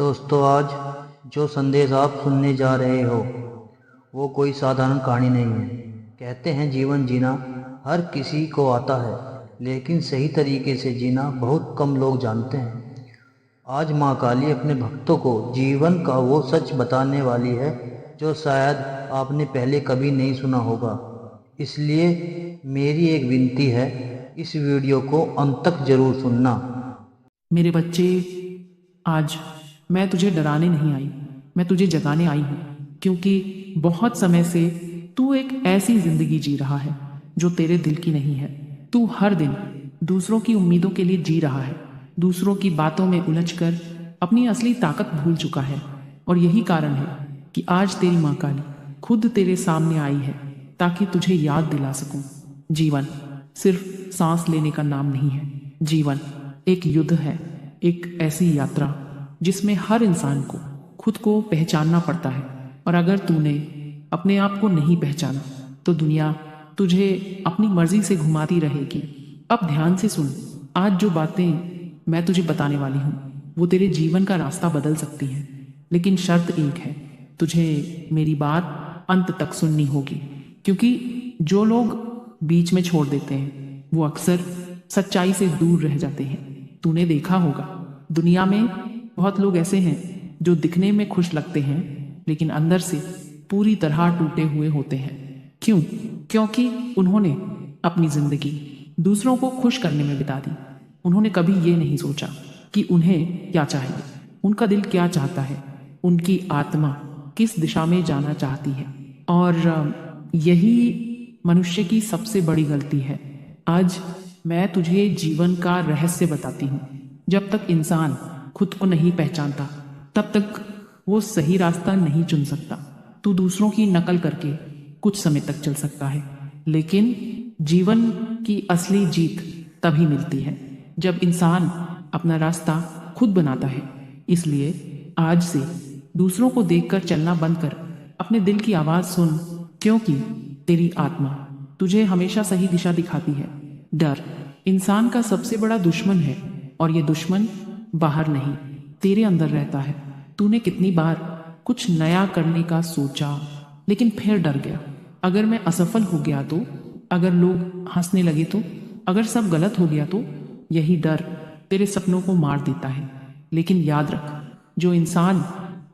दोस्तों, आज जो संदेश आप सुनने जा रहे हो वो कोई साधारण कहानी नहीं है। कहते हैं जीवन जीना हर किसी को आता है, लेकिन सही तरीके से जीना बहुत कम लोग जानते हैं। आज माँ काली अपने भक्तों को जीवन का वो सच बताने वाली है जो शायद आपने पहले कभी नहीं सुना होगा। इसलिए मेरी एक विनती है, इस वीडियो को अंत तक जरूर सुनना। मेरे बच्चे, आज मैं तुझे डराने नहीं आई, मैं तुझे जगाने आई हूँ। क्योंकि बहुत समय से तू एक ऐसी जिंदगी जी रहा है जो तेरे दिल की नहीं है। तू हर दिन दूसरों की उम्मीदों के लिए जी रहा है, दूसरों की बातों में उलझकर अपनी असली ताकत भूल चुका है। और यही कारण है कि आज तेरी माँ काली खुद तेरे सामने आई है, ताकि तुझे याद दिला सकूं। जीवन सिर्फ सांस लेने का नाम नहीं है। जीवन एक युद्ध है, एक ऐसी यात्रा जिसमें हर इंसान को खुद को पहचानना पड़ता है। और अगर तूने अपने आप को नहीं पहचाना तो दुनिया तुझे अपनी मर्जी से घुमाती रहेगी। अब ध्यान से सुन, आज जो बातें मैं तुझे बताने वाली हूँ वो तेरे जीवन का रास्ता बदल सकती हैं। लेकिन शर्त एक है, तुझे मेरी बात अंत तक सुननी होगी। क्योंकि जो लोग बीच में छोड़ देते हैं वो अक्सर सच्चाई से दूर रह जाते हैं। तूने देखा होगा, दुनिया में बहुत लोग ऐसे हैं जो दिखने में खुश लगते हैं लेकिन अंदर से पूरी तरह टूटे हुए होते हैं। क्यों? क्योंकि उन्होंने अपनी जिंदगी दूसरों को खुश करने में बिता दी। उन्होंने कभी ये नहीं सोचा कि उन्हें क्या चाहिए, उनका दिल क्या चाहता है, उनकी आत्मा किस दिशा में जाना चाहती है। और यही मनुष्य की सबसे बड़ी गलती है। आज मैं तुझे जीवन का रहस्य बताती हूँ। जब तक इंसान खुद को नहीं पहचानता तब तक वो सही रास्ता नहीं चुन सकता। तू दूसरों की नकल करके कुछ समय तक चल सकता है, लेकिन जीवन की असली जीत तभी मिलती है जब इंसान अपना रास्ता खुद बनाता है। इसलिए आज से दूसरों को देखकर चलना बंद कर अपने दिल की आवाज सुन, क्योंकि तेरी आत्मा तुझे हमेशा सही दिशा दिखाती है। डर इंसान का सबसे बड़ा दुश्मन है, और ये दुश्मन बाहर नहीं, तेरे अंदर रहता है। तूने कितनी बार कुछ नया करने का सोचा लेकिन फिर डर गया। अगर मैं असफल हो गया तो, अगर लोग हंसने लगे तो, अगर सब गलत हो गया तो। यही डर तेरे सपनों को मार देता है। लेकिन याद रख, जो इंसान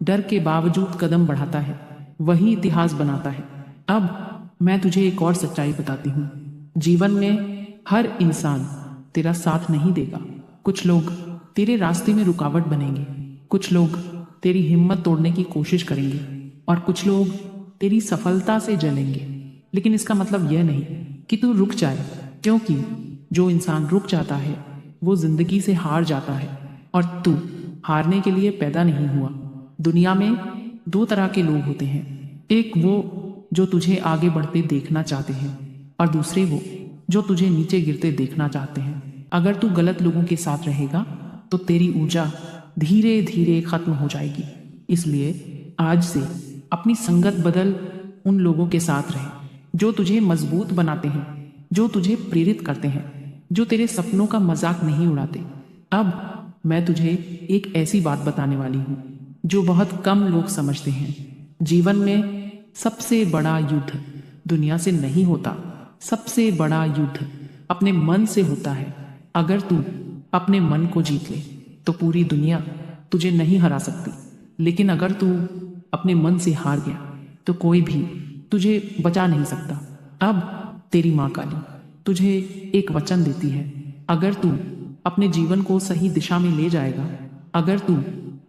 डर के बावजूद कदम बढ़ाता है वही इतिहास बनाता है। अब मैं तुझे एक और सच्चाई बताती हूँ। जीवन में हर इंसान तेरा साथ नहीं देगा। कुछ लोग तेरे रास्ते में रुकावट बनेंगे, कुछ लोग तेरी हिम्मत तोड़ने की कोशिश करेंगे, और कुछ लोग तेरी सफलता से जलेंगे। लेकिन इसका मतलब यह नहीं कि तू रुक जाए, क्योंकि जो इंसान रुक जाता है वो जिंदगी से हार जाता है, और तू हारने के लिए पैदा नहीं हुआ। दुनिया में दो तरह के लोग होते हैं, एक वो जो तुझे आगे बढ़ते देखना चाहते हैं, और दूसरे वो जो तुझे नीचे गिरते देखना चाहते हैं। अगर तू गलत लोगों के साथ रहेगा तो तेरी ऊर्जा धीरे धीरे खत्म हो जाएगी। इसलिए आज से अपनी संगत बदल, उन लोगों के साथ रहे जो तुझे मजबूत बनाते हैं, जो तुझे प्रेरित करते हैं, जो तेरे सपनों का मजाक नहीं उड़ाते। अब मैं तुझे एक ऐसी बात बताने वाली हूँ जो बहुत कम लोग समझते हैं। जीवन में सबसे बड़ा युद्ध दुनिया से नहीं होता, सबसे बड़ा युद्ध अपने मन से होता है। अगर तू अपने मन को जीत ले तो पूरी दुनिया तुझे नहीं हरा सकती, लेकिन अगर तू अपने मन से हार गया तो कोई भी तुझे बचा नहीं सकता। अब तेरी माँ काली तुझे एक वचन देती है, अगर तू अपने जीवन को सही दिशा में ले जाएगा, अगर तू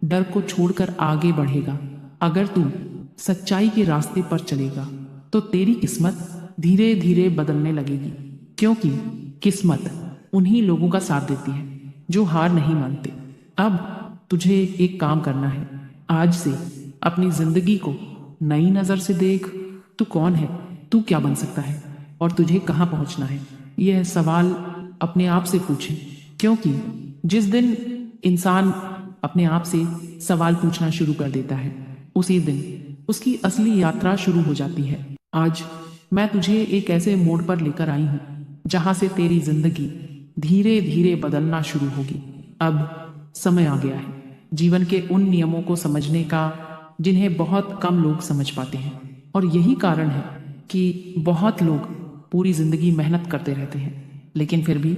डर को छोड़कर आगे बढ़ेगा, अगर तू सच्चाई के रास्ते पर चलेगा, तो तेरी किस्मत धीरे धीरे बदलने लगेगी। क्योंकि किस्मत उन्हीं लोगों का साथ देती है जो हार नहीं मानते। अब तुझे एक काम करना है, आज से अपनी जिंदगी को नई नजर से देख। तू कौन है, तू क्या बन सकता है, और तुझे कहाँ पहुंचना है। यह सवाल अपने आप से पूछे, क्योंकि जिस दिन इंसान अपने आप से सवाल पूछना शुरू कर देता है उसी दिन उसकी असली यात्रा शुरू हो जाती है। आज मैं तुझे एक ऐसे मोड़ पर लेकर आई हूँ जहां से तेरी जिंदगी धीरे धीरे बदलना शुरू होगी। अब समय आ गया है जीवन के उन नियमों को समझने का जिन्हें बहुत कम लोग समझ पाते हैं। और यही कारण है कि बहुत लोग पूरी जिंदगी मेहनत करते रहते हैं लेकिन फिर भी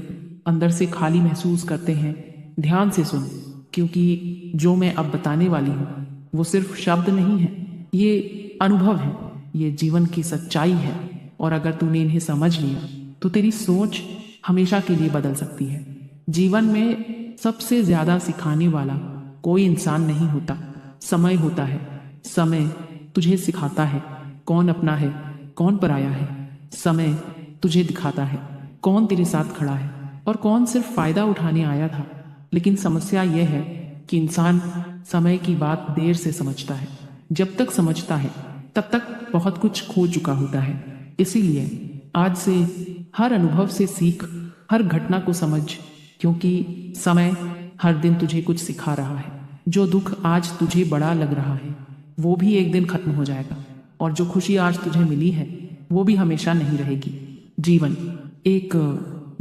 अंदर से खाली महसूस करते हैं। ध्यान से सुन, क्योंकि जो मैं अब बताने वाली हूँ वो सिर्फ शब्द नहीं है, ये अनुभव है, ये जीवन की सच्चाई है। और अगर तूने इन्हें समझ लिया तो तेरी सोच हमेशा के लिए बदल सकती है। जीवन में सबसे ज्यादा सिखाने वाला कोई इंसान नहीं होता, समय होता है। समय तुझे सिखाता है कौन अपना है, कौन पराया है। समय तुझे दिखाता है कौन तेरे साथ खड़ा है और कौन सिर्फ फायदा उठाने आया था। लेकिन समस्या यह है कि इंसान समय की बात देर से समझता है। जब तक समझता है तब तक बहुत कुछ खो चुका होता है। इसीलिए आज से हर अनुभव से सीख, हर घटना को समझ, क्योंकि समय हर दिन तुझे कुछ सिखा रहा है। जो दुख आज तुझे बड़ा लग रहा है वो भी एक दिन खत्म हो जाएगा, और जो खुशी आज तुझे मिली है वो भी हमेशा नहीं रहेगी। जीवन एक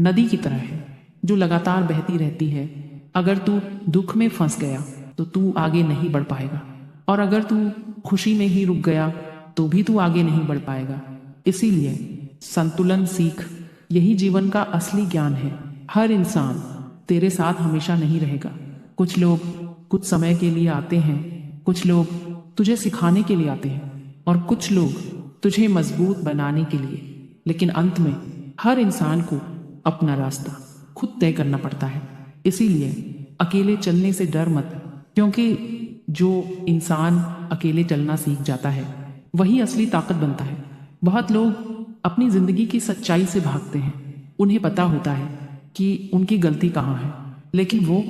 नदी की तरह है जो लगातार बहती रहती है। अगर तू दुख में फंस गया तो तू आगे नहीं बढ़ पाएगा, और अगर तू खुशी में ही रुक गया तो भी तू आगे नहीं बढ़ पाएगा। इसीलिए संतुलन सीख, यही जीवन का असली ज्ञान है। हर इंसान तेरे साथ हमेशा नहीं रहेगा। कुछ लोग कुछ समय के लिए आते हैं, कुछ लोग तुझे सिखाने के लिए आते हैं, और कुछ लोग तुझे मजबूत बनाने के लिए। लेकिन अंत में हर इंसान को अपना रास्ता खुद तय करना पड़ता है। इसीलिए अकेले चलने से डर मत, क्योंकि जो इंसान अकेले चलना सीख जाता है वही असली ताकत बनता है। बहुत लोग अपनी जिंदगी की सच्चाई से भागते हैं। उन्हें पता होता है कि उनकी गलती कहाँ है, लेकिन वो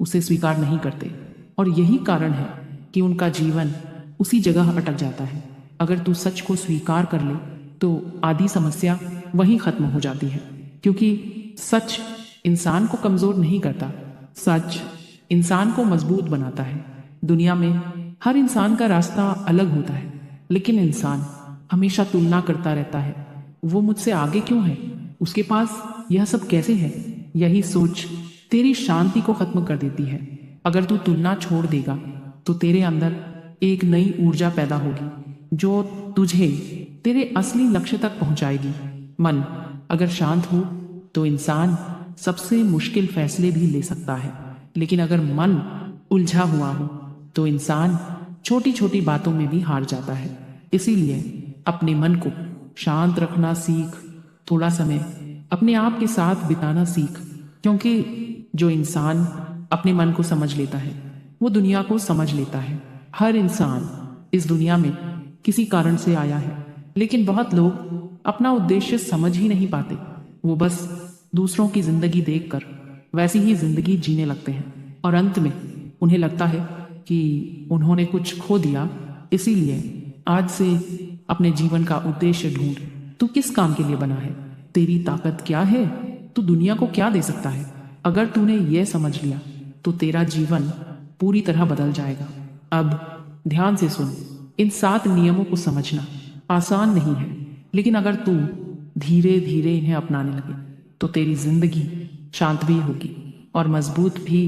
उसे स्वीकार नहीं करते, और यही कारण है कि उनका जीवन उसी जगह अटक जाता है। अगर तू सच को स्वीकार कर ले तो आधी समस्या वहीं खत्म हो जाती है, क्योंकि सच इंसान को कमजोर नहीं करता, सच इंसान को मजबूत बनाता है। दुनिया में हर इंसान का रास्ता अलग होता है, लेकिन इंसान हमेशा तुलना करता रहता है। वो मुझसे आगे क्यों है, उसके पास यह सब कैसे है। यही सोच तेरी शांति को खत्म कर देती है। अगर तू तुलना छोड़ देगा तो तेरे अंदर एक नई ऊर्जा पैदा होगी जो तुझे तेरे असली लक्ष्य तक पहुंचाएगी। मन अगर शांत हो तो इंसान सबसे मुश्किल फैसले भी ले सकता है, लेकिन अगर मन उलझा हुआ हो तो इंसान छोटी छोटी बातों में भी हार जाता है। इसीलिए अपने मन को शांत रखना सीख, थोड़ा समय अपने आप के साथ बिताना सीख, क्योंकि जो इंसान अपने मन को समझ लेता है वो दुनिया को समझ लेता है। हर इंसान इस दुनिया में किसी कारण से आया है, लेकिन बहुत लोग अपना उद्देश्य समझ ही नहीं पाते। वो बस दूसरों की जिंदगी देखकर वैसी ही जिंदगी जीने लगते हैं, और अंत में उन्हें लगता है कि उन्होंने कुछ खो दिया। इसीलिए आज से अपने जीवन का उद्देश्य ढूंढ। तू किस काम के लिए बना है, तेरी ताकत क्या है, तू दुनिया को क्या दे सकता है। अगर तूने यह समझ लिया तो तेरा जीवन पूरी तरह बदल जाएगा। अब ध्यान से सुन, इन 7 नियमों को समझना आसान नहीं है, लेकिन अगर तू धीरे धीरे इन्हें अपनाने लगे तो तेरी जिंदगी शांत भी होगी और मजबूत भी,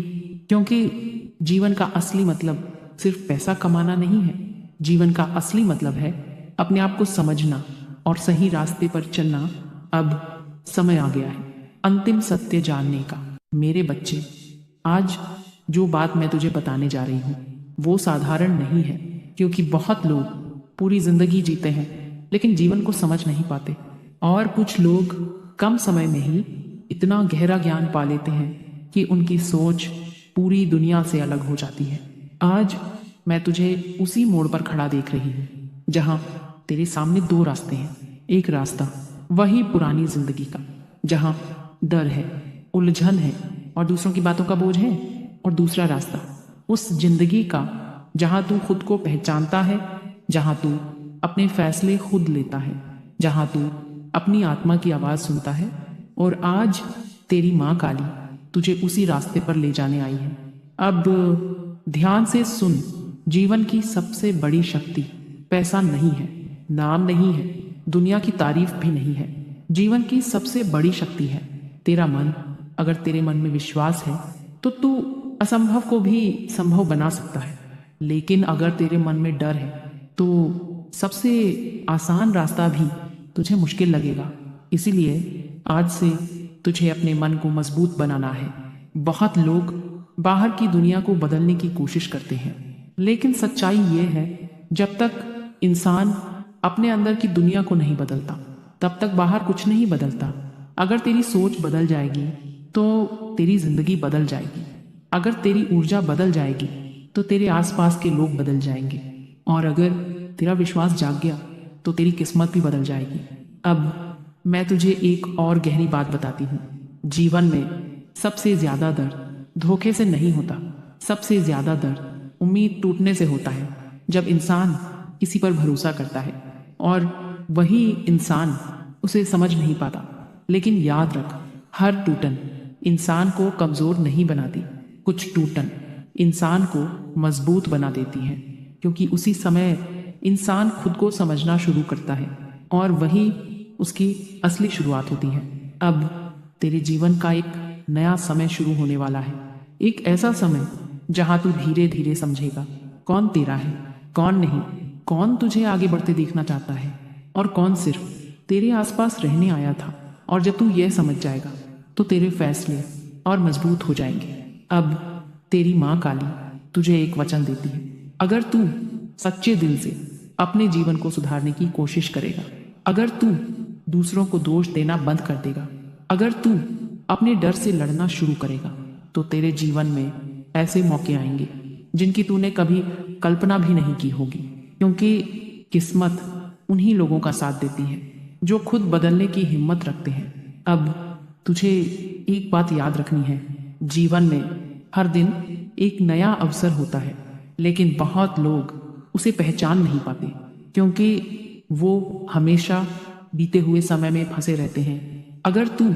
क्योंकि जीवन का असली मतलब सिर्फ पैसा कमाना नहीं है। जीवन का असली मतलब है अपने आप को समझना और सही रास्ते पर चलना। अब समय आ गया है अंतिम सत्य जानने का। मेरे बच्चे, आज जो बात मैं तुझे बताने जा रही हूँ वो साधारण नहीं है, क्योंकि बहुत लोग पूरी जिंदगी जीते हैं लेकिन जीवन को समझ नहीं पाते, और कुछ लोग कम समय में ही इतना गहरा ज्ञान पा लेते हैं कि उनकी सोच पूरी दुनिया से अलग हो जाती है। आज मैं तुझे उसी मोड़ पर खड़ा देख रही हूँ जहाँ तेरे सामने 2 रास्ते हैं। एक रास्ता वही पुरानी जिंदगी का, जहाँ डर है, उलझन है और दूसरों की बातों का बोझ है, और दूसरा रास्ता उस जिंदगी का जहाँ तू खुद को पहचानता है, जहाँ तू अपने फैसले खुद लेता है, जहाँ तू अपनी आत्मा की आवाज सुनता है। और आज तेरी माँ काली तुझे उसी रास्ते पर ले जाने आई है। अब ध्यान से सुन, जीवन की सबसे बड़ी शक्ति पैसा नहीं है, नाम नहीं है, दुनिया की तारीफ भी नहीं है। जीवन की सबसे बड़ी शक्ति है तेरा मन। अगर तेरे मन में विश्वास है तो तू असंभव को भी संभव बना सकता है। लेकिन अगर तेरे मन में डर है तो सबसे आसान रास्ता भी तुझे मुश्किल लगेगा। इसीलिए आज से तुझे अपने मन को मजबूत बनाना है। बहुत लोग बाहर की दुनिया को बदलने की कोशिश करते हैं, लेकिन सच्चाई ये है जब तक इंसान अपने अंदर की दुनिया को नहीं बदलता तब तक बाहर कुछ नहीं बदलता। अगर तेरी सोच बदल जाएगी तो तेरी जिंदगी बदल जाएगी। अगर तेरी ऊर्जा बदल जाएगी तो तेरे आसपास के लोग बदल जाएंगे। और अगर तेरा विश्वास जाग गया तो तेरी किस्मत भी बदल जाएगी। अब मैं तुझे एक और गहरी बात बताती हूँ। जीवन में सबसे ज्यादा दर्द धोखे से नहीं होता। सबसे ज्यादा दर्द उम्मीद टूटने से होता है। जब इंसान किसी पर भरोसा करता है और वही इंसान उसे समझ नहीं पाता। लेकिन याद रख, हर टूटन इंसान को कमजोर नहीं बनाती। कुछ टूटन इंसान को मजबूत बना देती है, क्योंकि उसी समय इंसान खुद को समझना शुरू करता है और वही उसकी असली शुरुआत होती है। अब तेरे जीवन का एक नया समय शुरू होने वाला है। एक ऐसा समय जहां तू धीरे धीरे समझेगा कौन तेरा है, कौन नहीं, कौन तुझे आगे बढ़ते देखना चाहता है और कौन सिर्फ तेरे आसपास रहने आया था। और जब तू यह समझ जाएगा तो तेरे फैसले और मजबूत हो जाएंगे। अब तेरी माँ काली तुझे एक वचन देती है। अगर तू सच्चे दिल से अपने जीवन को सुधारने की कोशिश करेगा, अगर तू दूसरों को दोष देना बंद कर देगा, अगर तू अपने डर से लड़ना शुरू करेगा, तो तेरे जीवन में ऐसे मौके आएंगे जिनकी तूने कभी कल्पना भी नहीं की होगी। क्योंकि किस्मत उन्हीं लोगों का साथ देती है जो खुद बदलने की हिम्मत रखते हैं। अब तुझे एक बात याद रखनी है, जीवन में हर दिन एक नया अवसर होता है, लेकिन बहुत लोग उसे पहचान नहीं पाते क्योंकि वो हमेशा बीते हुए समय में फंसे रहते हैं। अगर तू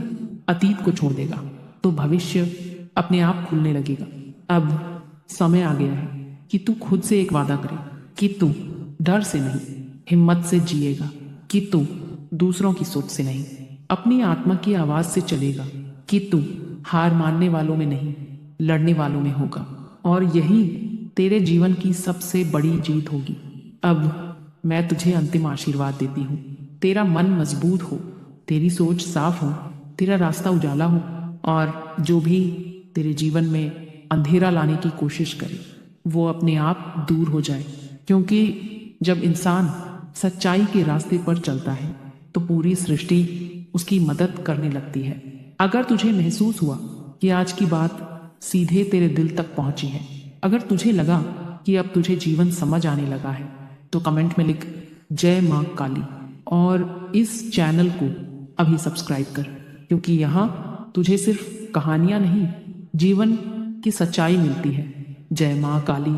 अतीत को छोड़ देगा तो भविष्य अपने आप खुलने लगेगा। अब समय आ गया है कि तू खुद से एक वादा करे कि तू डर से नहीं, हिम्मत से जिएगा, कि तू दूसरों की सोच से नहीं, अपनी आत्मा की आवाज से चलेगा, कि तू हार मानने वालों में नहीं, लड़ने वालों में होगा। और यही तेरे जीवन की सबसे बड़ी जीत होगी। अब मैं तुझे अंतिम आशीर्वाद देती हूँ। तेरा मन मजबूत हो, तेरी सोच साफ हो, तेरा रास्ता उजाला हो, और जो भी तेरे जीवन में अंधेरा लाने की कोशिश करे वो अपने आप दूर हो जाए। क्योंकि जब इंसान सच्चाई के रास्ते पर चलता है तो पूरी सृष्टि उसकी मदद करने लगती है। अगर तुझे महसूस हुआ कि आज की बात सीधे तेरे दिल तक पहुंची है, अगर तुझे लगा कि अब तुझे जीवन समझ आने लगा है, तो कमेंट में लिख जय मां काली और इस चैनल को अभी सब्सक्राइब कर, क्योंकि यहाँ तुझे सिर्फ कहानियां नहीं, जीवन की सच्चाई मिलती है। जय मां काली।